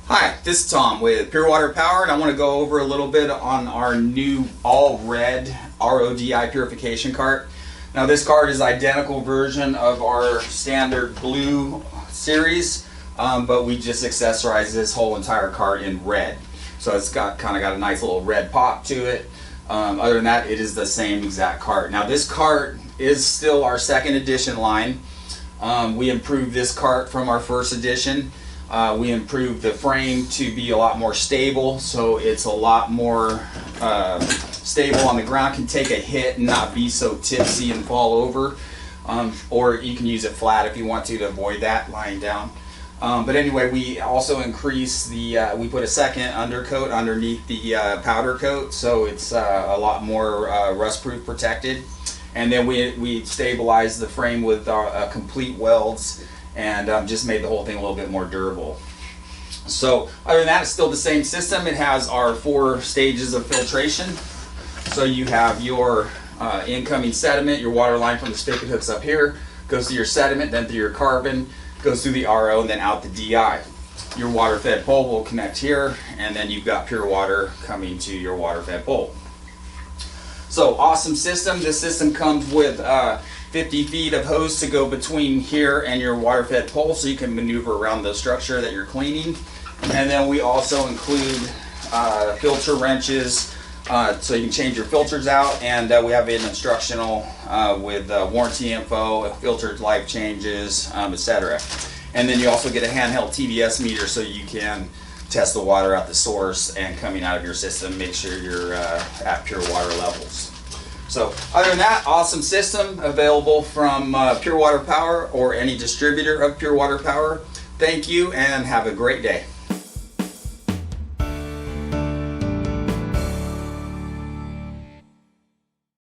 Hi, this is Tom with Pure Water Power, and I want to go over a little bit on our new all-red RODI purification cart. Now this cart is identical version of our standard blue series, but we just accessorized this whole entire cart in red. So it's kind of got a nice little red pop to it. Other than that, it is the same exact cart. Now this cart is still our second edition line. We improved this cart from our first edition. We improved the frame to be a lot more stable, so it's a lot more stable on the ground, can take a hit and not be so tipsy and fall over. Or you can use it flat if you want to avoid that lying down. But anyway, we also increased the, we put a second undercoat underneath the powder coat, so it's a lot more rust-proof protected. And then we stabilized the frame with complete welds and just made the whole thing a little bit more durable. So other than that, it's still the same system. It has our 4 stages of filtration. So you have your incoming sediment, your water line from the spigot hooks up here, goes through your sediment, then through your carbon, goes through the RO, and then out the DI. Your water fed pole will connect here, and then you've got pure water coming to your water fed pole. So awesome system. This system comes with 50 feet of hose to go between here and your water fed pole, so you can maneuver around the structure that you're cleaning. And then we also include filter wrenches, so you can change your filters out, and we have an instructional with warranty info, filter life changes, etc. And then you also get a handheld TDS meter, so you can test the water at the source and coming out of your system, make sure you're at pure water levels. So other than that, awesome system available from Pure Water Power or any distributor of Pure Water Power. Thank you and have a great day.